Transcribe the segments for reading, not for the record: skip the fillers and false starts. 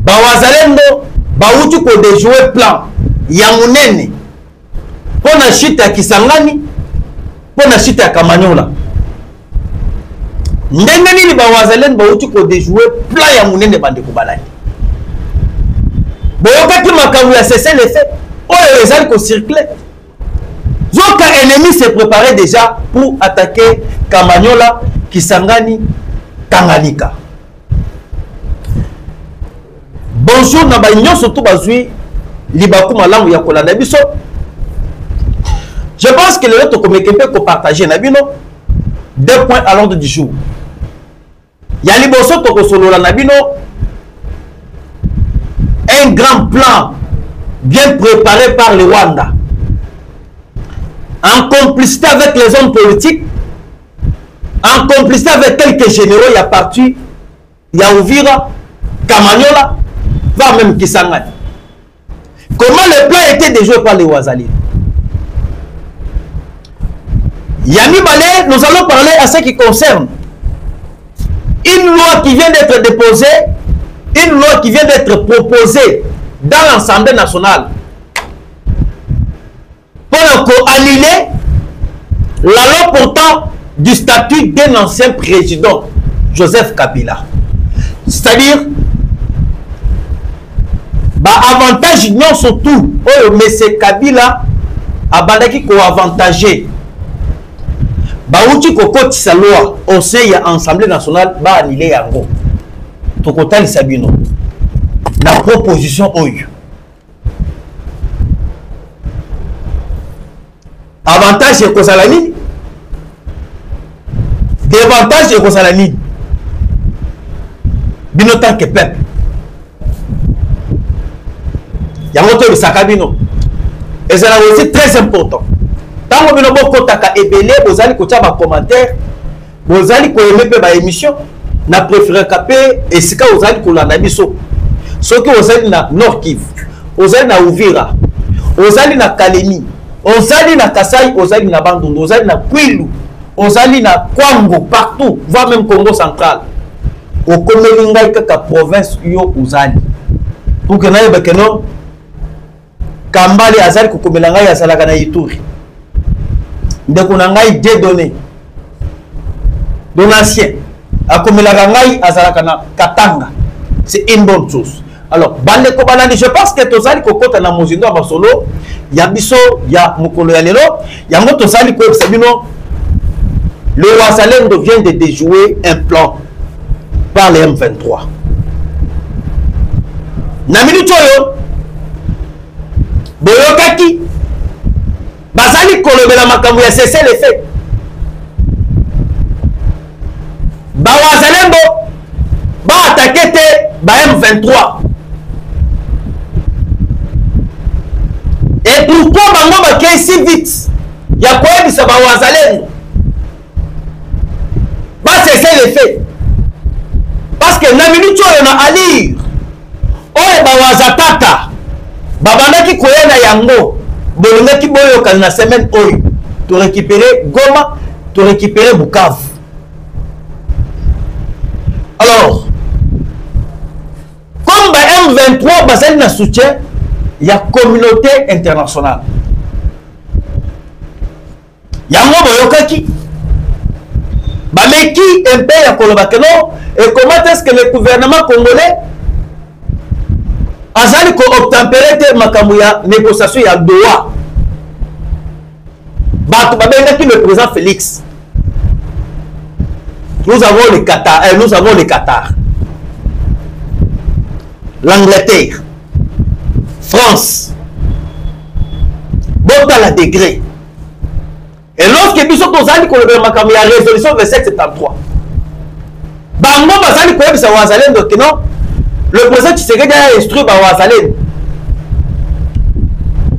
bawazalendo bauti ko déjouer plan ya munene pour na chute ya Kisangani, pour na chute ya Kamanyola. Ndenge nini bawazalendo bauti ko déjouer plan ya munene bande ko balani. Boyokaki makambo ya cesser les faits. Oyo ezali ko circuler. Zoka ennemi se préparait déjà pour attaquer Kamanyola, Kisangani, Tanganyika. Bonjour na ba union surtout bazui libaku malamu ya kolanda biso. Je pense que le autre comme quelqu'un ko partager na bino 2 points à l'ordre du jour. Ya liboso to ko solola na bino un grand plan bien préparé par le Rwanda. En complicité avec les hommes politiques, en complicité avec quelques généraux, il y a parti, il y a Uvira, Kamanyola, va même Kisangani. Comment le plan était déjoué par les Ouazali? Yami Balé, nous allons parler à ce qui concerne une loi qui vient d'être déposée, une loi qui vient d'être proposée dans l'Assemblée nationale pour annuler la loi portant du statut d'un ancien président, Joseph Kabila. C'est-à-dire, avantage non surtout, M. Kabila a bandaki ko avantagé. Bauti ko koti sa loi au sein de l'Assemblée nationale ba annuler yango. Tokotali sabino. La proposition oyo. Avantage et Kosalani. Désavantage et Kosalani. Binotan que peuple. Yamoto le sakabino. Et c'est aussi très important. Tant que bino boko taka ebele, bozali kotia ba commentaire, bozali ko aimer pe ba émission, na préféré capé et sika ozali ko landa biso. Soki ozali na Nord Kivu, ozali na Uvira, ozali na Kalemi, ozali na Kasai, ozali na Bandundu, ozali na Kwilu, ozali na Kwango, partout, voire même Congo central. Au Komelinga kaka province yo ozali. Pour que naye bakeno Kambale azali ko komelanga ya salaka na Ituri. Ndeko na ngai dédonné. Donatien. Akomelanga ngai azalaka na Katanga. C'est une bonne chose. Alors, je pense que tozali kokota na mozindo basolo, ya biso ya mukolo ya lelo, ya ngo tozali ko sabino. Le Wazalendo vient de déjouer un plan par les M23. Na minute oyo boyokaki bazali kolobela makambo ya cesser les faits. Ba Wazalendo ba attaquer te ba M23. Et pourquoi bango bakei si vite? Ya koyebisa ba Wazalendo ba cesser les faits. Parce que na minute oyo na alire oyo ba wazatata babandaki koyena yango bolingaki boyoka na semaine oyo to récupérer Goma, to récupérer Bukavu. Alors comme ba M23 bazali na soutien ya communauté internationale, yango boyokaki bameki un peu ya koloba que non. Et comment est-ce que le gouvernement congolais azali ko obtempérer te makambo ya négociation ya Doha? Batu babengaki le président Félix. Nous avons le Qatar, nous avons le Qatar, l'Angleterre, France, bota la degré. Et lorsque biso tozali ko le makambo ya résolution 2773, bango bazali koyebisa Wazalendo que non, le président Tshisekedi a instruit ba Wazalendo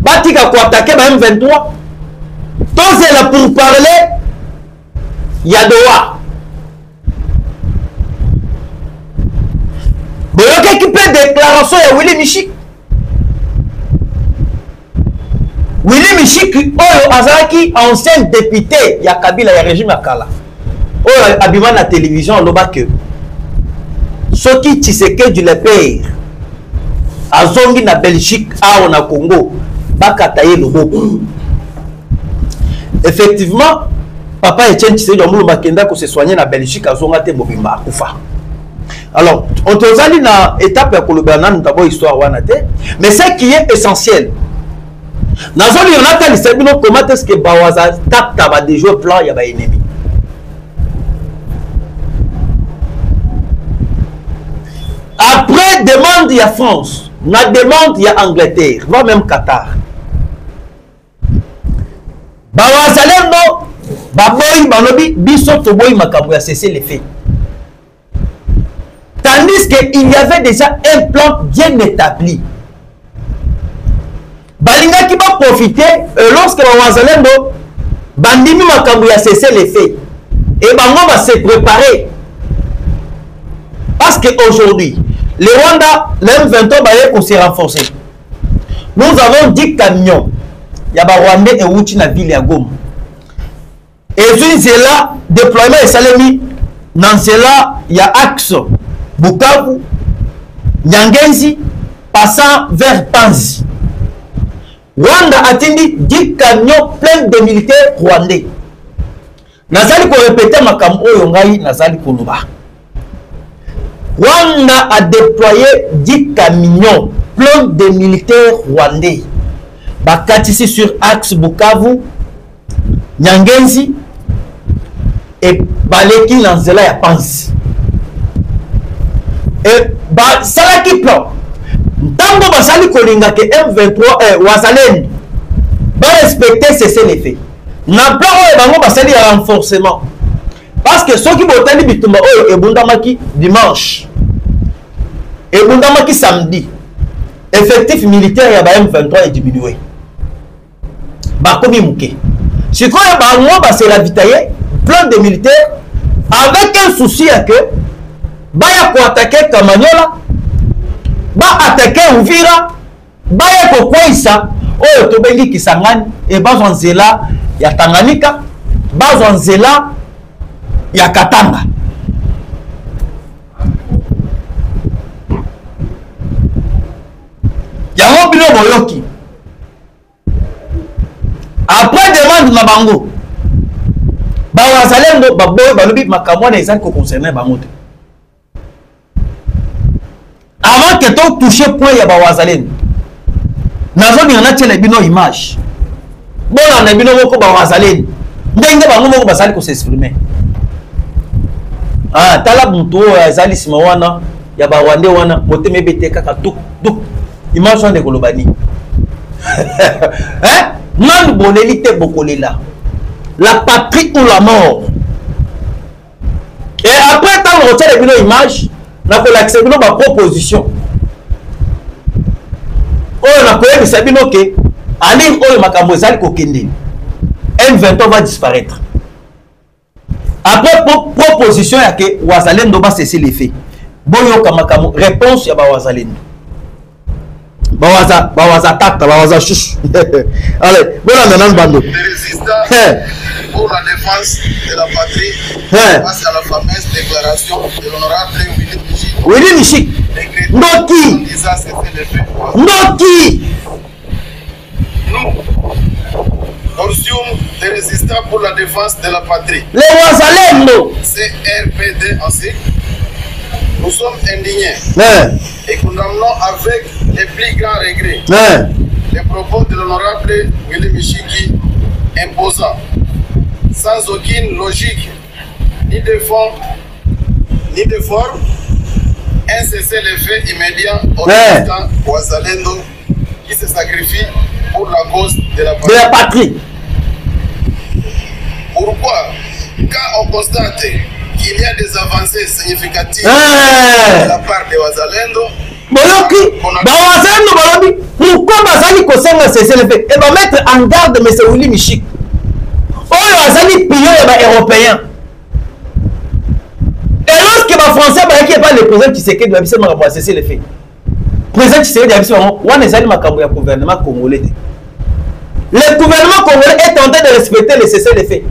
batika ko attaquer ba M23. Tous est là pour parler ya Doha. Boyoka qui peut déclaration ya Willy Michik. Willy Michik oyo azalaki ancien député ya Kabila ya régime Akala. Oh, abima na télévision loba que ce qui Tshisekedi le père azongi na Belgique awa na Congo bakata ye loboko. Effectivement papa Etienne Tshisekedi Mulumba kenda ko se soigner na Belgique azonga te mobimba akufa. Alors on tozali na étape ya kolobana d'abord histoire wana te, mais ce qui est essentiel nazoli yonata lisabino comment est-ce que bawaza tapta ba déjouer plan ya ba ennemi. Après demande ya France, na demande ya Angleterre, va même Qatar. Bawazalendo baboyi balobi biso toboyi makambo ya cesser les faits. Tandis qu'il y avait déjà un plan bien établi. Balinga qui va profiter lorsque Bawazalendo bandimi makambo ya cesser les faits. Et bango va se préparer. Parce qu'aujourd'hui, le Rwanda, le M23 va se renforcer. Nous avons 10 camions. Il y a des Rwandais et Wouchi na ville ya Goma. Et puis c'est là, déploiement et salami. Dans cela, il y a axe Bukavu, Nyangenzi, passant vers Panzi. Rwanda a atteint 10 camions pleins de militaires rwandais. Nazali ko répéter makambo yongai nazali koloba. Rwanda a déployé 10 camions pleins de militaires rwandais. Bakatisi sur axe Bukavu, Nyangenzi et Baleki Lanzela ya Panzi. Et Salaki plan. Tango basali kolinga ke M23 Wazalendo va respecter cesser les faits. Na plan bango basali ya renforcement. Parce que ceux qui botani bitumba oyo ebundamaki dimanche. Ebundamaki samedi. Effectif militaire ya ba M23 est diminué. Bakomi muke. Si quoi bango ba se ravitailler plein de militaires avec un souci à que baya ko attaquer Kamanyola, ba attaquer Uvira, baya ko kwaisa oyo to bengi Kisangani et bazwa nzela ya Tanganyika, bazwa nzela ya Katanga. Yango bino boyoki. Après demande na bango. Bawazalendo baboy balobi makamwa na ezali ko concerner bango te. Avant que tu touches point ya Bawazalendo. Nazoni yana tele bino image. Bona na bino moko Bawazalendo. Ndenge bango moko basali ko s'exprimer. Ah, tala muto ezali sima wana ya Bawande wana boteme bete kaka tuk tuk. Image wana de kolobani. Hein? Non bonelité bokolela. La patrie ou la mort. Et après tant on retient les images, na ko l'accepter ma proposition. Oh na ko yebisa bino ke ali oyo makambo ezali ko kende. M23 va disparaître. Après proposition ya ke Wazalendo va cesser les faits. Boyo kamakamu réponse ya ba Wazalendo. Bawaza tata, bawaza chouch. Allez, bon on bando. Les résistants pour la défense de la patrie face à la fameuse déclaration de l'honorable Willy Michik. Noki. Noki. Nous reçûmes des résistants pour la défense de la patrie. Les Wazalendo. CRPD en cycle. Nous sommes indignés et condamnons avec les plus grands regrets les propos de l'honorable Willy Michiki imposant, sans aucune logique, ni de fond, ni de forme, un cessez-le-feu immédiat au résistant Wazalendo qui se sacrifie pour la cause de la patrie. Pourquoi? Quand on constate qu'il y a des avancées significatives de la part de Wazalendo. Pourquoi Bazali Kosenga cessez-le-feu et va mettre en garde M. Willy Michik. Oh, Bazali pillé les Européens. Et lorsque les Français qui n'est pas le président Tshisekedi doit cesser le fait. Le président Tshisekedi a dit le gouvernement congolais. Le gouvernement congolais est tenté de respecter le cessez-le-feu.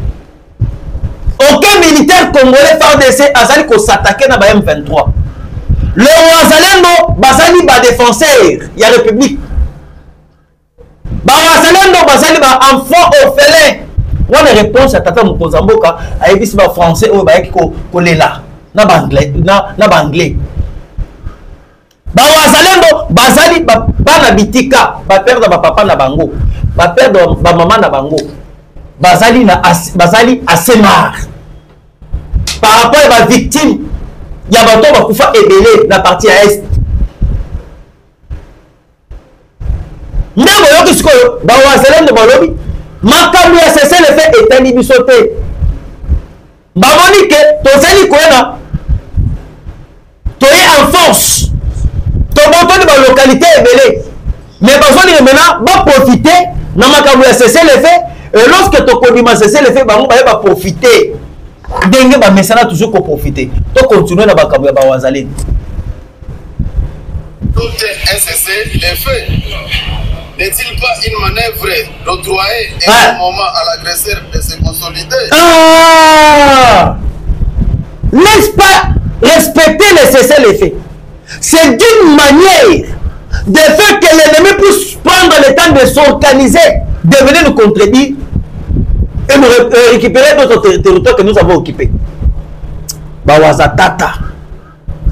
Aucun militaire congolais FARDC a s'attaqué à M23. Le Wazalendo, Bazali ba défenseur ya république bawazalendo bazali ba enfant orphelin wana réponse à tata mokonza mboka ayebisi ba français oyo bayaki kolela na banglais na banglais bawazalendo bazali bana bitika ba perdre ba papa na bango ba perdre ba maman na bango bazali assez marre par rapport à la victime ya bato bakufa ebele na partie à est ndeko yoki sikoyo bawazalendo balobi makambo ya cessez le feu etali biso te bamoni ke tozali koyena toye en force tobotoni balokalité ebele mais bazolinga maintenant baprofite na makambo ya cessez le feu et lorsque tokondima cessez le feu bango baye baprofite ndenge bamesana toujours koprofite tokontinue na makambo ya bawazalendo. Tout est un cessez le feu. N'est-il pas une manœuvre d'octroyer un moment à l'agresseur de se consolider? N'est-ce pas respecter les cessez-le-feu? C'est d'une manière de faire que l'ennemi puisse prendre le temps de s'organiser, de venir nous contredire et nous récupérer d'autres territoires que nous avons occupés. Bawazatata.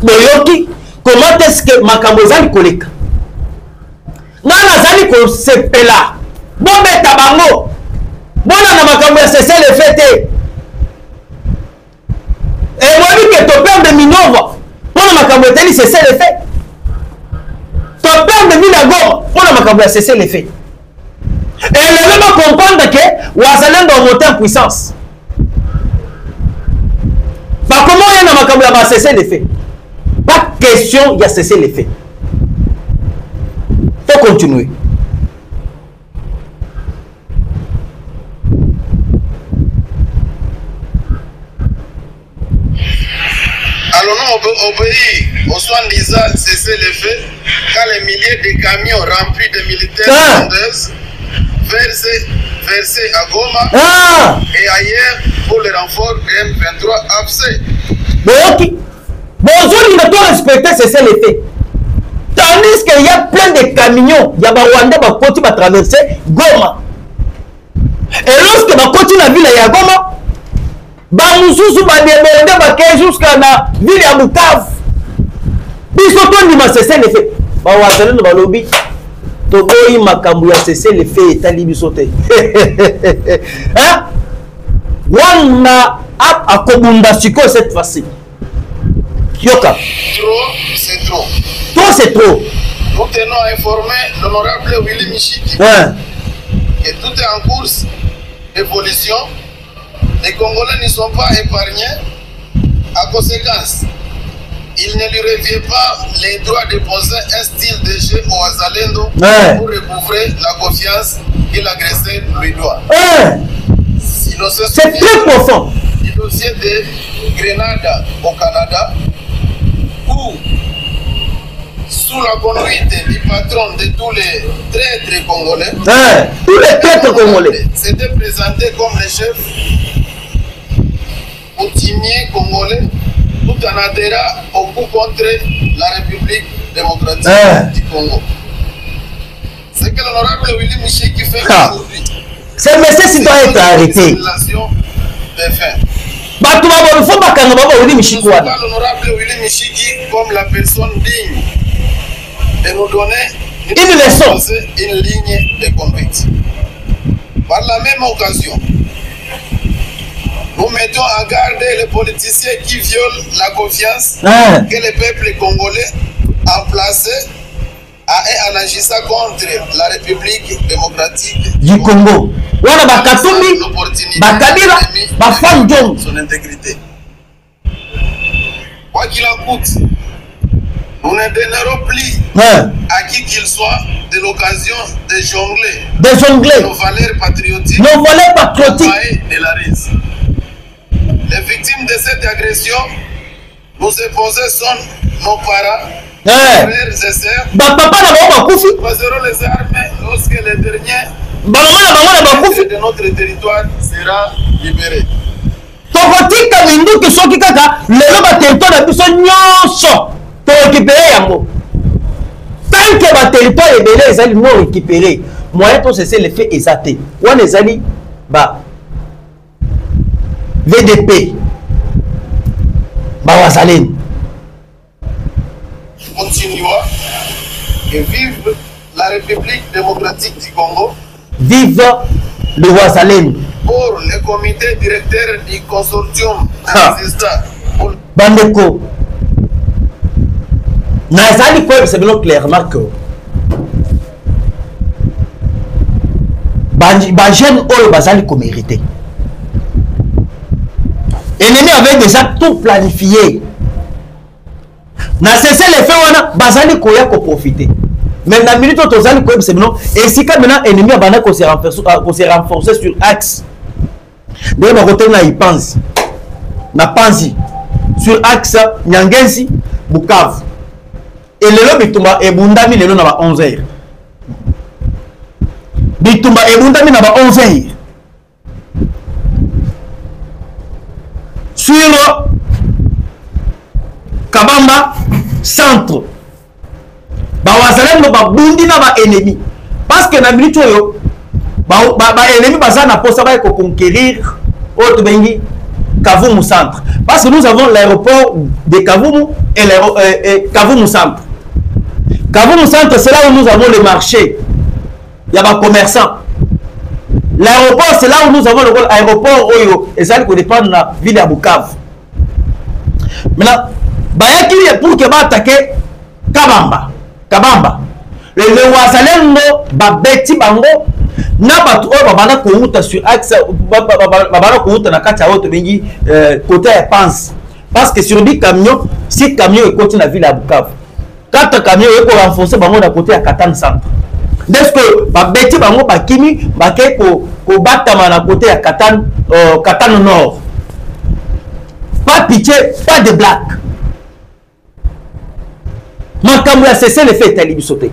Boyoki, comment est-ce que Makamozali koleka? Nana zali ko sepela bometa bango bona na makambo ya cessez le feu te et moi que to père de Minova bona makambo eteli cessez le feu to père de Minagoma bona makambo ya cessez le feu et le même comprendre que wazalendo monter en puissance ba comment y a na makambo ya cessez le feu pas question ya cessez le feu. Faut continuer. Allons-nous obéir aux soi-disant cessez le feu quand les milliers de camions remplis de militaires rwandaises versés à Goma et ailleurs pour le renfort de M23 absent. Bonjour, il doit respecter cessez le feu. Tandis qu'il y a plein de camions, il y a des Rwandais qui vont traverser Goma. Et lorsque va continuer la ville de Goma, Bamususu va débonder jusqu'à la ville de Bukavu. Puis surtout, il va cesser le fait. Bawazalendo balobi, toboyi makambu ya cesser le fait et tali bisote. Hein? Wana a kobunda siko cette fois-ci. Yoka. Trop, c'est trop. Trop, c'est trop. Nous tenons à informer l'honorable Willy Michiki que tout est en course d'évolution. Les Congolais ne sont pas épargnés. À conséquence, il ne lui revient pas les droits de poser un style de jeu au Wazalendo pour recouvrer la confiance que l'agresseur lui doit. C'est très profond. Du dossier de Grenada au Canada, où, sous la conduite du patron de tous les traîtres congolais, tous les traîtres congolais s'était présenté comme le chef coutumier congolais, tout en adhérant au coup contre la République démocratique du Congo. C'est que l'honorable Willy Michiki fait aujourd'hui. Ce monsieur doit être arrêté. L'honorable Willy Michiki comme la personne digne de nous donner une leçon, une ligne de conduite. Par la même occasion, nous mettons en garde les politiciens qui violent la confiance que le peuple congolais a placée en agissant contre la République démocratique du Congo. Voilà, son intégrité. Quoi qu'il en coûte, nous ne donnerons plus à qui qu'il soit de l'occasion de jongler nos valeurs patriotiques, de la race. Les victimes de cette agression, nous opposés sont nos parents, frères et sœurs. Poseront les armes lorsque le dernier de notre territoire sera libéré. Tokotika minduki soki kaka lelo ba territoire na biso nyonso to récupérer yango. que le territoire est belé, ils allaient non récupérer. Moyen pour cesser l'effet exacté. Ou les alliés, bah, VDP, bah, Wazalen. Continuons et vive la République démocratique du Congo. Vive le Wazalen. Pour le comité directeur du consortium existant. Bandeko. Nazali quoi, c'est bien clairement que jeune oyo bazali ko mérité. Ennemi avait déjà tout planifié. Na cessé les faits wana bazali ko ya ko profiter. Mais na minute to zali ko c'est bien et si quand maintenant ennemi a bana ko se renforcer sur axe. De ma côté na y pense. Na Panzi sur axe Nyangensi Bukavu. Et le lot bitumba ebundami lelo na ba 11h. Bitumba ebundami na ba 11h. Sur Kabamba centre. Ba wazalem no ba bundi na ba ennemi. Parce que na minute oyo ba ennemi baza na posa ba ko conquérir autre bengi Kavumu centre. Parce que nous avons l'aéroport de Kavumu et Kavumu centre. Kavumu centre, c'est là où nous avons le marché. Il y a des commerçants. L'aéroport, c'est là où nous avons l'aéroport Oyo. Et ça, il dépend de la ville de Bukavu. Maintenant, il y a pour que attaquer Kabamba. Kabamba. Le Wazalendo, Babeti Bango, na batu oyo babana kouta sur axe babana kouta na kati ya auto bengi côté ya pense parce que sur 10 camions 6 camions et continue la ville à Bukavu 4 camions et ko renforcer bango na côté ya Katane centre est-ce que babeti bango bakimi bake ko batama na côté ya Katane Katane nord pas pitié pas de blague makambo ya cesser le fait tali bisoté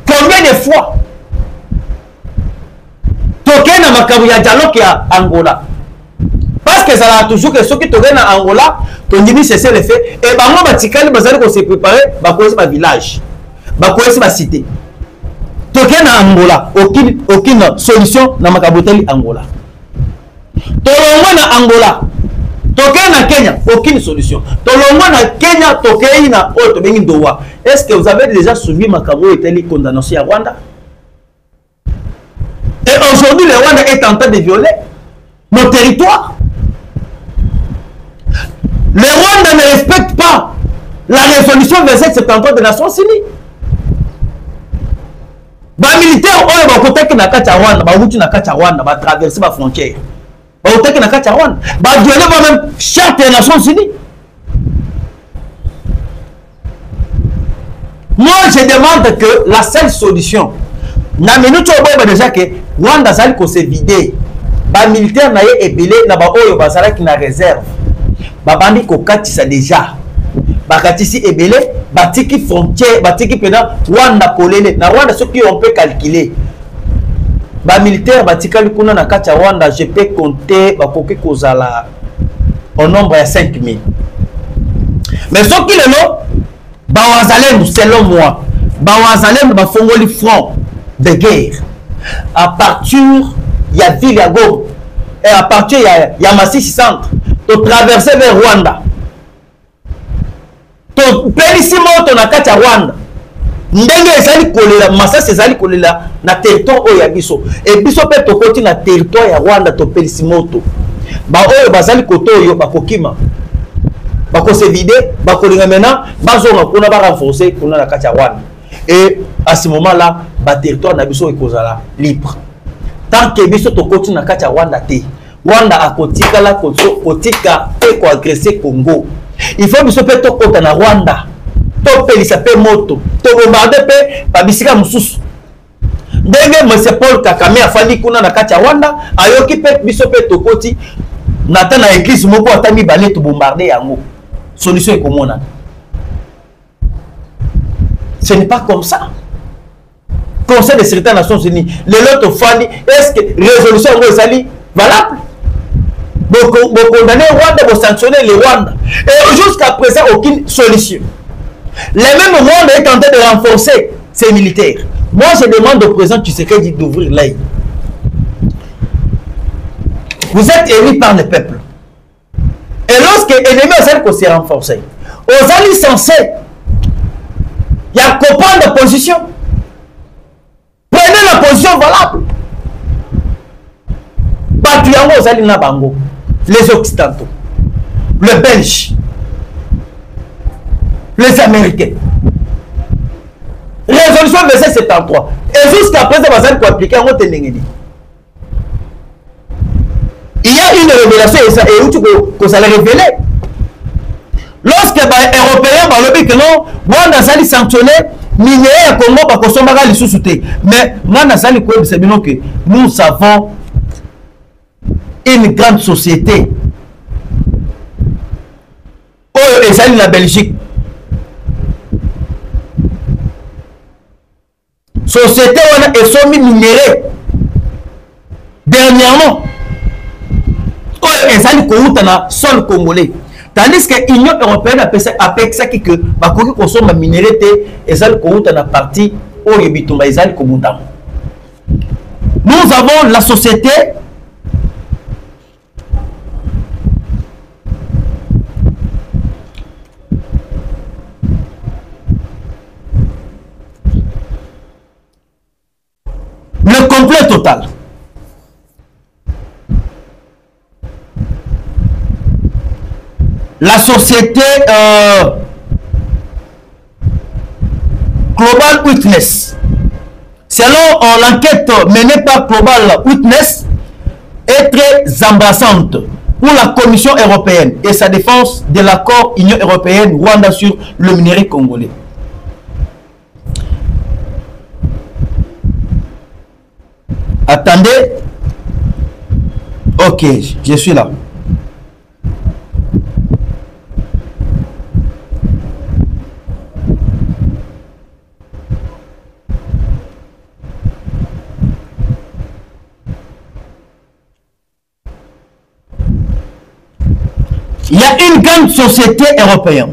combien de fois toke na makabu ya dialogue ya Angola parce que ça a toujours que ceux qui toke na Angola tondimi cesser le fait et bango batikali bazali ko se préparer bakoyesi ba village bakoyesi ba cité toke na Angola aucune solution na makabu teli Angola tolongwa na Angola toke na Kenya aucune solution tolongwa na Kenya toke na auto bengi Ndowa. Est-ce que vous avez déjà suivi makabu teli condamnation à Rwanda? Et aujourd'hui, le Rwanda est en train de violer nos territoires. Le Rwanda ne respecte pas la résolution 2773 des Nations Unies. Les militaires, ils vont côté na kacha Rwanda, ils vont traverser la frontière. Ils vont côté na kacha Rwanda, ils vont violer même charte des Nations Unies. Moi, je demande que la seule solution, na minute oyo déjà que Rwanda zali ko se vider ba militaire na ye ebele na ba oyo bazala ki na réserve ba bandi ko katisa déjà ba katisi ebele batiki frontière batiki pena Rwanda kolele na Rwanda ce qui on peut calculer ba militaire batikali kuna na kati ya Rwanda je peux compter ba koki kozala au nombre ya 5000 mais ce qui lelo ba wazalendo selon moi ba wazalendo ba fongoli front de guerre à partir il y a ville à Goma et à partir il y a Masisi centre to traverser vers Rwanda to pelissimo to na kati ya Rwanda ndenge ezali kolela Masasi ezali kolela na territoire oyo ya biso et biso pe to koti na territoire ya Rwanda to pelissimo to ba oyo bazali koto oyo bakokima bako se vider bakolinga maintenant bazonga kuna ba renforcer kuna na kati ya Rwanda. Et à ce moment-là, le territoire na biso ekozala libre. Tant que biso to continue na kati ya Rwanda te. Rwanda a kotika la kotika pe ko agresser Congo. Il faut biso pe to kota na Rwanda. To pelisa pe moto, to bombarder pe pa bisika mususu. Ndenge M. Paul Kagame afandi kuna na kati ya Rwanda, ayoki pe biso pe to koti nata na église moko atami balé to bombarder yango. Solution est commune. Ce n'est pas comme ça. Conseil de sécurité des Nations Unies, les autres fandi, est-ce que résolution est valable? Vous condamnez Rwanda, vous sanctionnez le Rwanda. Et jusqu'à présent, aucune solution. Le même monde est en train de renforcer ses militaires. Moi, je demande au président Tshisekedi d'ouvrir l'œil. Vous êtes élu par le peuple. Et lorsque l'ennemi s'est renforcé, aux alliés censés, il y a un copain de position. Prenez la position valable. Particulièrement aux alliés Nabango, les Occidentaux, les Belges, les Américains. Résolution verset 73. Et jusqu'à présent, vous allez appliquer un autre. Il y a une révélation et où tu peux ça révéler. Lorsque les Européens vont dire que non, moi, on a sanctionné minerais à Congo parce qu'on a les sous-soutés. Mais moi, on a que nous avons une grande société. Oh, et ça, la Belgique. Société, on a soumis minerais. Dernièrement, oh, et ça, on a sol congolais. Tandis que l'Union européenne a fait ça que Bakoki consomme minerais et ça, on a parti au Yebitumba, ils ont nous avons la société. Le complet total. La société Global Witness, selon l'enquête menée par Global Witness, est très embarrassante pour la Commission européenne et sa défense de l'accord Union européenne-Rwanda sur le minerai congolais. Attendez. Ok, je suis là. Il y a une grande société européenne.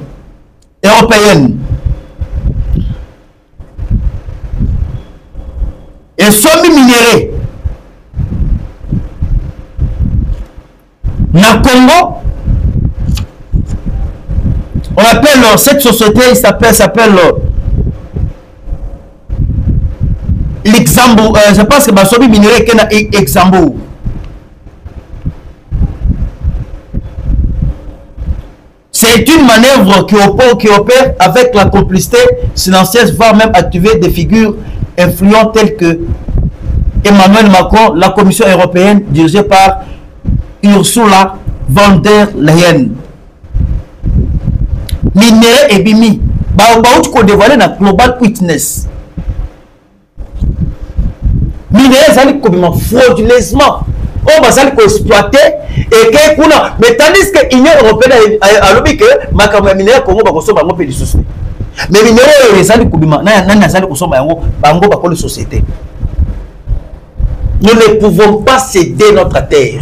Et somme minéraux. Na Congo, on appelle cette société, s'appelle l'Exambo. Je pense que Basobi Minéré qui est Exambo. C'est une manœuvre qui opère avec la complicité silencieuse, voire même activer des figures influentes telles que Emmanuel Macron, la Commission européenne dirigée par Ursula von der Leyen. Minerai et bimi. Baouch qu'on dévoilé dans Global Witness. Minerai, ça complètement frauduleusement. On va exploiter et que kuna. Mais tandis que l'Union européenne a lobby que ma caméra minerai Congo va consommer un peu de soucis. Mais minerai, ça complètement. N'a ça consommer un peu de société. Nous ne pouvons pas céder notre terre.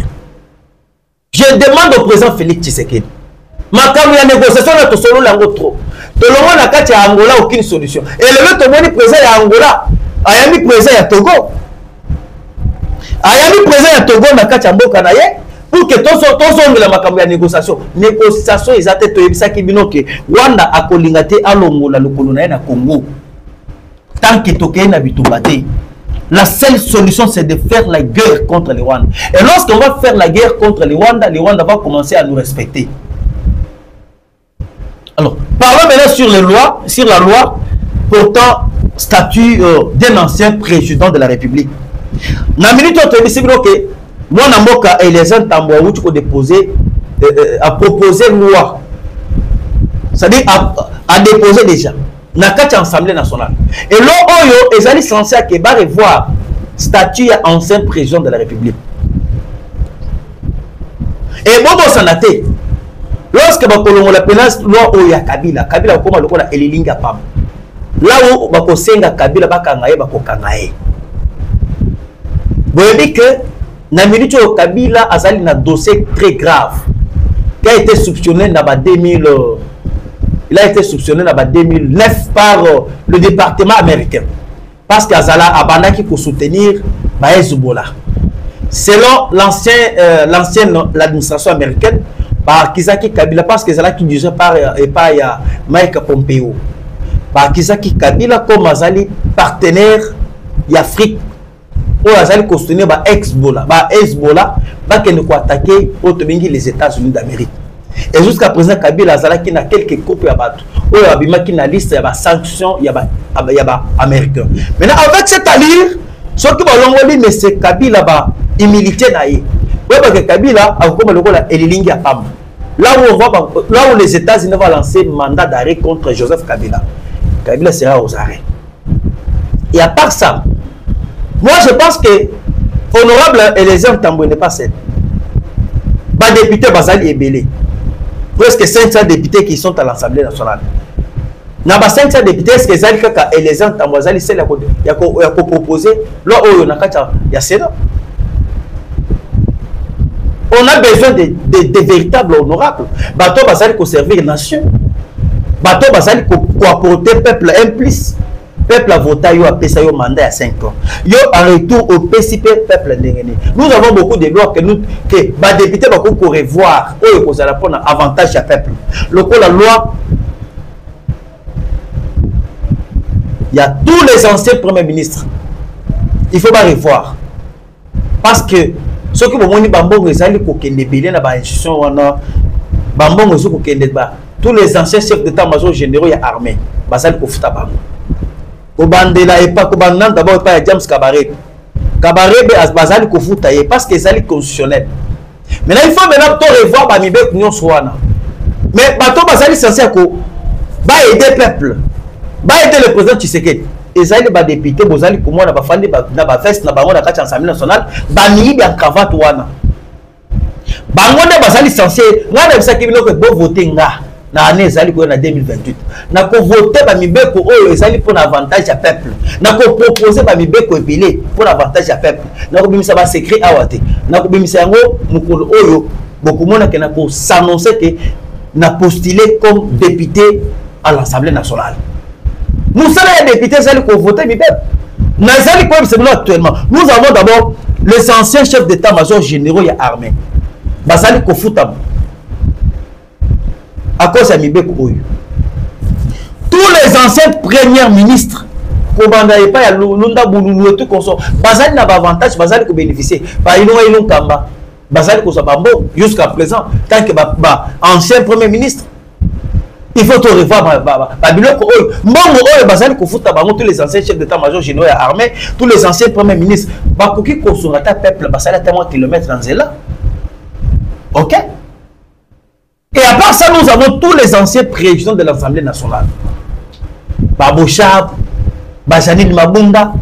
Je demande au président Félix Tshisekedi. Ma caméra négociation est solo lango trop. De l'homme na kati ya Angola aucune solution. Et le mec tomoni président ya Angola, ayami président ya Togo. Ayami président ya Togo na kati ya mboka na ye pour que tous la makambo ya négociation. Négociation ezate to yebisa ki bino ke Rwanda akolinga te alongola lokolo na ye na Congo. Tant que toke na bitumba te. La seule solution, c'est de faire la guerre contre les Rwandais. Et lorsqu'on va faire la guerre contre les Rwandais va commencer à nous respecter. Alors, parlons maintenant sur la loi portant statut d'un ancien président de la République. Dans la minute où tu que moi, Namboka et les gens Tamboa, tu peux déposer, à proposer une loi. C'est-à-dire à déposer déjà. Na kati Assemblée nationale. Et là, ils allaient censés revoir statut ancien président de la République. Et bon, ça n'a été. Lorsque on la pénance, loi Oya Kabila, Kabila comme le a Elilinga Pam. Là où on senga Kabila bakangaye bakokangaye. Vous voyez que na minute où Kabila a un dossier très grave qui a été soupçonné dans 2000. il a été soupçonné en 2009 par le département américain. Parce qu'Azala a bandaki pour soutenir Hezbollah. Selon l'administration américaine, par Kizaki Kabila, parce que Azala qui disait par Mike Pompeo, par Kizaki Kabila comme Azali partenaire d'Afrique, où Azali soutenir Hezbollah, qui ne peut attaquer les États-Unis d'Amérique. Et jusqu'à présent, Kabila Azala qui a quelques coupes à battre. Où il y a une liste, il y a des sanctions, il y a des Américains. Maintenant, avec cette allure, ce qui va l'envoyer, mais c'est Kabila il militait naïe. Oui, parce que Kabila a comme le rôle Elilingi à Pam. Là où les États-Unis vont lancer un mandat d'arrêt contre Joseph Kabila, Kabila sera aux arrêts. Et à part ça, moi je pense que honorable Eliezer Tambwe n'est pas seul. Les députés Bazali et Belé. Presque 500 députés qui sont à l'Assemblée nationale. Dans les 500 députés, est-ce que les Eliezer Tambwe c'est la proposer là où il y a Sénat. On a besoin de véritables honorables. Bateau Bazali pour servir la nation. Bateau Bazali pour apporter le peuple implice. Le peuple a voté, il a passé un mandat à 5 ans. Il en retour au PCP, peuple ndengeni. Nous avons beaucoup de lois que les députés vont revoir. Ils vont prendre avantage à peuple. La loi, il y a tous les anciens premiers ministres. Il ne faut pas revoir. Parce que ceux qui vont dire tous les anciens chefs d'état-major généraux et armés, Obandela et pas Kobanan d'abord pas James Kabarebe. Kabarebe Bazali Kofuta parce que c'est constitutionnel. Maintenant il faut maintenant revoir Bamibe Kunyon Swana. Mais Bato Bazali censé aider le peuple. Aider le président Tshisekedi. Ezali ba député bozali ko mona ba fandi na ba fest na bango na kati Assemblée nationale ba ni bien cravate wana. Bango na bazali censé ngana bisaki biloko bo voter nga. Na année ezali ko na 2028 na ko voter ba mibeko oyo ezali pour avantage à peuple na ko proposer ba mibeko epelé pour avantage à peuple na ko bimisa ba secret awate na ko bimisa yango mukolo oyo bokomona ke na ko s'annoncer que na postuler comme député à l'Assemblée nationale. Nous sommes les députés ezali ko voter mibeko na ezali ko actuellement. Nous avons d'abord les anciens chefs d'état-major généraux et armés bazali ko futa à cause de Mibeko Oyo. Tous les anciens premiers ministres, Kobanda et pas Lunda Boulou et tout comme ça, Bazali n'a pas avantage, Bazali ko bénéficier. Par Ilon Kamba, Bazali ko Sabambo jusqu'à présent, tant que ancien premier ministre, il faut tout revoir Babiloko Oyo. Mbongo Oyo Bazali ko futa bango tous les anciens chefs d'état-major généraux et armés, tous les anciens premiers ministres, Bakoki ko surata peuple Bazali tellement kilomètres dans Zela. OK? Et à part ça, nous avons tous les anciens présidents de l'Assemblée nationale. Babo Chab, Janine Mabunda,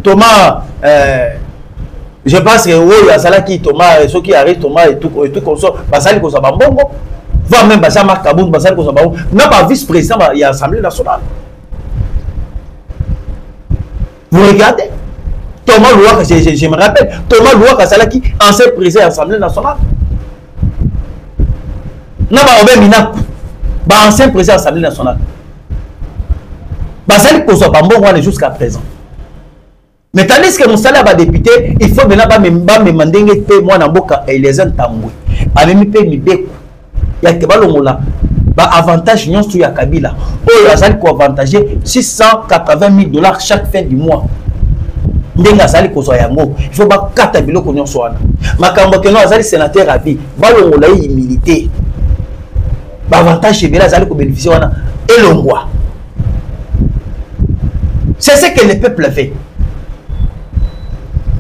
Thomas, je pense que oui, Azalaki, Thomas, ceux qui arrivent, Thomas et tout comme ça, Basali Kosabambongo, voire même Bajamak Kaboun, Basali Kosabambongo, n'a pas vice-président, il y a l'Assemblée nationale. Vous regardez? Thomas Louaka, je me rappelle, Thomas Louaka Salaki, ancien président de l'Assemblée nationale. Non, ancien président de l'Assemblée nationale. Basali Koso Bambo jusqu'à présent. Mais tandis que mon salaire va député, il faut maintenant me demander que moi Namboka et les Tambwe. Avec mes pays, il y a que Balongola. Avantage non sur Kabila. Oh, il y a avantage $680,000 chaque fin du mois. Il faut pas 4 biloko nyonso wana. Makambo ke no azali sénateur à vie. Balongola yi milité. Ba avantage ebela azali ko bénéficier wana elongwa. C'est ce que le peuple fait.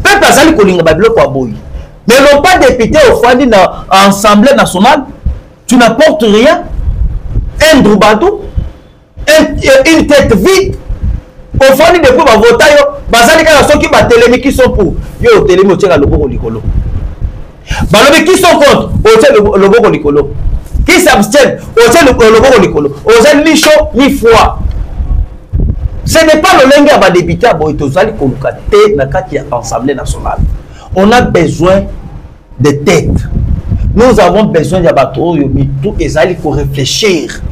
Peuple azali ko linga ba biloko aboyi. Mais non pas député au fandi na Assemblée nationale, tu n'apportes rien. Un droubadou, une tête vide. Au fond, depuis ma vote, bazali kala soki ba télémi qui sont pour yo télémi au le logo likolo. Balobi qui sont contre au le logo likolo. Qui s'abstiennent au logo likolo. Aux ni chaud ni froid. Ce n'est pas le lengue à député à Boitozali Kolukate na kati ya Assemblée nationale. On a besoin de têtes. nous avons besoin de bateau mais tout ezali pour réfléchir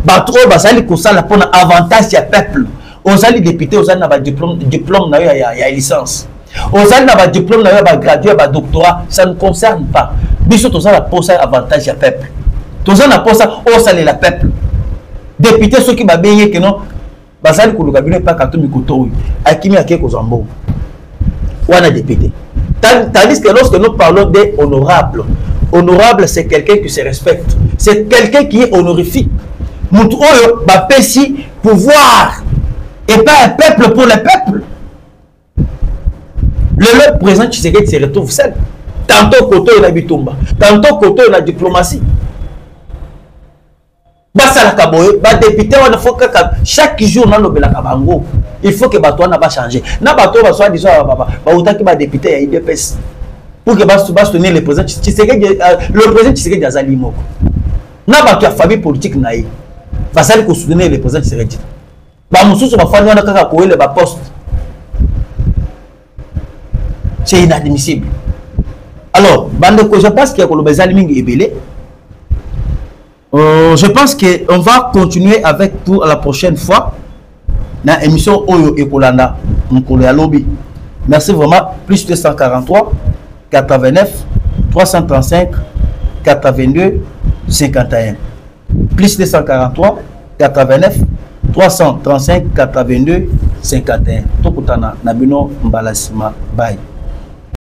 bateau bazali ko sala pour avantage ya peuple ozali député ozali na ba diplôme na ya licence ozali na ba diplôme na ba gradué ba doctorat ça ne concerne pas biso to sala pour ça avantage ya peuple to sala pour ça o sala la peuple député ceux qui ba benye que non bazali ko luka bino pas kato mikoto akimi akeko zambo wana député tandis que lorsque nous parlons des honorables, honorable c'est quelqu'un qui se respecte, c'est quelqu'un qui est honorifique. Nous avons ici pouvoir et pas un peuple pour le peuple. Le président Tshisekedi se retrouve seul. Tantôt côté il a bitumba, tantôt côté il a diplomatie. Député, chaque jour il faut que Bato n'a pas changé. Na Bato va soit disant autant que député a IDPS pour que Bato soutenir le président Tshisekedi Azali Moko. Na Bato a famille politique naïe. Va ça que soutenir le président Tshisekedi. Ba mususu ba fani wana kaka ko le ba poste. C'est inadmissible. Alors, bande ko je pense que ko le bezali mingi ebele. Je pense qu'on va continuer avec pour la prochaine fois dans l'émission Oyo Ekolanda Mkolo Lobby. Merci vraiment. Plus 243 89 335 82 51. Plus 243 89 335 82 51. Tokutana Nabino Mbalasima. Bye.